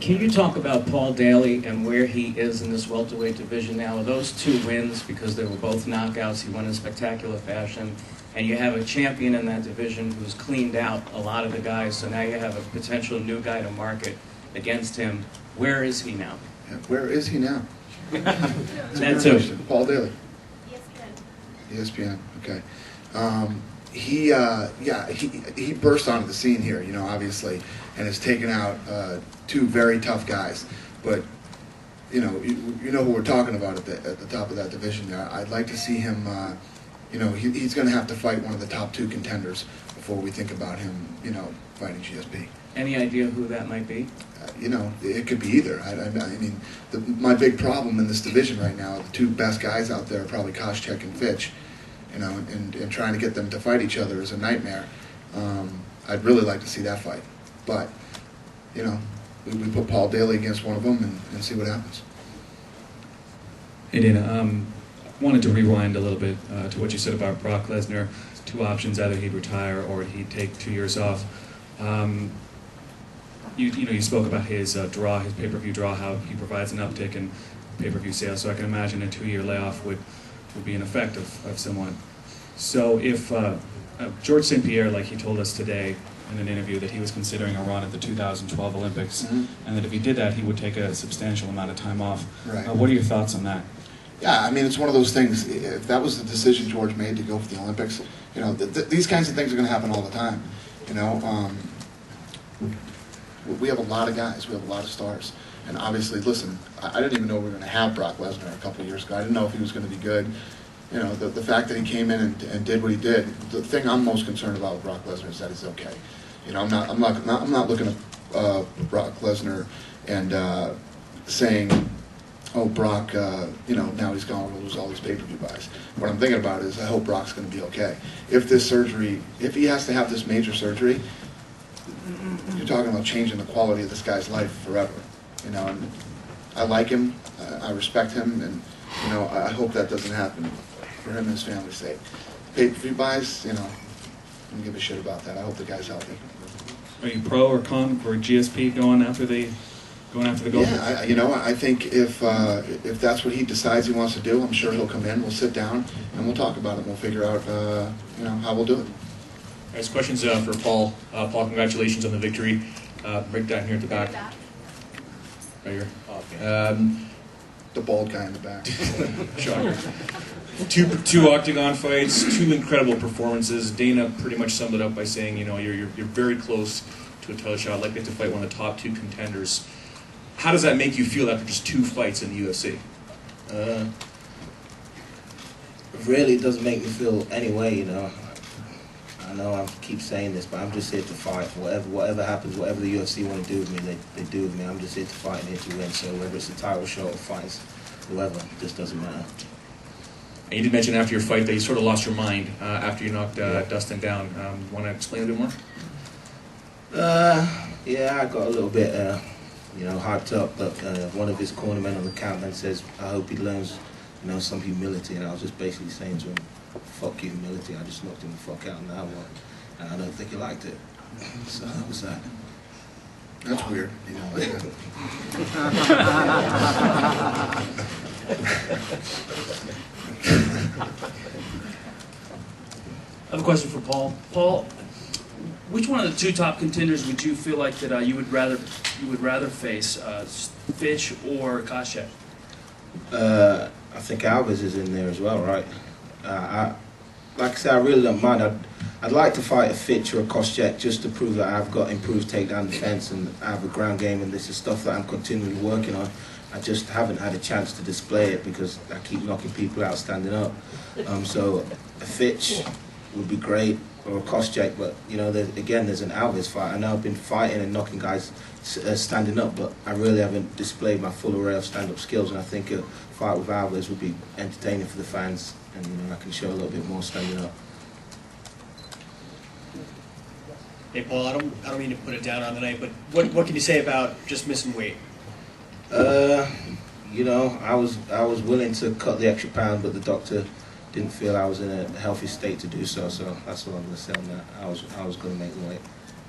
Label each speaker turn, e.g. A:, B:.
A: Can you talk about Paul Daley and where he is in this welterweight division now? Are those 2 wins because they were both knockouts? He won in spectacular fashion. And you have a champion in that division who's cleaned out a lot of the guys, so now you have a potential new guy to market against him. Where is he now?
B: Yeah, where is he now?
A: That's it.
B: Paul Daley.
C: ESPN.
B: ESPN. Okay. He burst onto the scene here, you know, obviously, and has taken out 2 very tough guys. But you know who we're talking about at the top of that division there. I'd like to see him. You know, he's going to have to fight one of the top 2 contenders before we think about him, you know, fighting GSP.
A: Any idea who that might be?
B: You know, it could be either. I mean, my big problem in this division right now, the 2 best guys out there are probably Koscheck and Fitch. You know, and trying to get them to fight each other is a nightmare. I'd really like to see that fight. But, you know, we put Paul Daley against one of them and see what happens.
D: Hey Dana, wanted to rewind a little bit to what you said about Brock Lesnar. 2 options: either he'd retire or he'd take 2 years off. You spoke about his draw, his pay-per-view draw, how he provides an uptick in pay-per-view sales. So I can imagine a 2-year layoff would be an effect of someone. So if George St. Pierre, like he told us today in an interview, that he was considering a run at the 2012 Olympics, and that if he did that, he would take a substantial amount of time off.
B: Right.
D: What are your thoughts on that?
B: Yeah, I mean, it's one of those things. If that was the decision George made to go for the Olympics, you know, these kinds of things are going to happen all the time. You know, we have a lot of guys, we have a lot of stars, and obviously, listen, I didn't even know we were going to have Brock Lesnar a couple of years ago. I didn't know if he was going to be good. You know, the fact that he came in and did what he did. The thing I'm most concerned about with Brock Lesnar is that he's okay. You know, I'm not looking at Brock Lesnar and saying, oh, Brock, you know, now he's going to lose all these pay-per-view buys. What I'm thinking about is I hope Brock's going to be okay. If this surgery, if he has to have this major surgery, you're talking about changing the quality of this guy's life forever. You know, and I like him, I respect him, and, you know, I hope that doesn't happen for him and his family's sake. Pay-per-view buys, you know, I don't give a shit about that. I hope the guy's healthy.
D: Are you pro or con for GSP going after the gold?
B: Yeah, you know, I think if that's what he decides he wants to do, I'm sure he'll come in. We'll sit down and we'll talk about it. We'll figure out, you know, how we'll do it.
E: All right, questions for Paul. Paul, congratulations on the victory. Right down here at the back. Right here.
A: Oh, okay.
B: The bald guy in the back.
E: Shocker. Two octagon fights, 2 incredible performances. Dana pretty much summed it up by saying, you know, you're very close to a title shot, likely to fight one of the top 2 contenders. How does that make you feel after just 2 fights in the UFC?
F: Really, it doesn't make me feel any way, you know. I know I keep saying this, but I'm just here to fight. Whatever happens, whatever the UFC want to do with me, they do with me. I'm just here to fight and here to win. So whether it's a title shot or fights, whoever, it just doesn't matter.
E: And you did mention after your fight that you sort of lost your mind after you knocked Dustin down. Want to explain a bit more?
F: Yeah, I got a little bit, you know, hyped up, but one of his cornermen on the campman says, I hope he learns, you know, some humility, and I was just basically saying to him, fuck you, humility. I just knocked him the fuck out in that one, and I don't think he liked it. So that was that.
B: That's weird. You know, like that.
G: I have a question for Paul. Paul, which one of the 2 top contenders would you feel like that you would rather face, Fitch or Koscheck?
F: I think Alves is in there as well, right? Like I said, I really don't mind. I'd like to fight a Fitch or a Koscheck just to prove that I've got improved takedown defense and I have a ground game, and this is stuff that I'm continually working on. I just haven't had a chance to display it because I keep knocking people out standing up. So a Fitch would be great, or a Koscheck, but you know, there's an Alves fight. I know I've been fighting and knocking guys standing up, but I really haven't displayed my full array of stand-up skills, and I think a fight with Alves would be entertaining for the fans, and you know, I can show a little bit more standing up.
H: Hey Paul, I don't mean to put it down on the night, but what can you say about just missing weight?
F: You know, I was willing to cut the extra pound, but the doctor didn't feel I was in a healthy state to do so. So that's what I'm going to say on that. I was going to make the weight.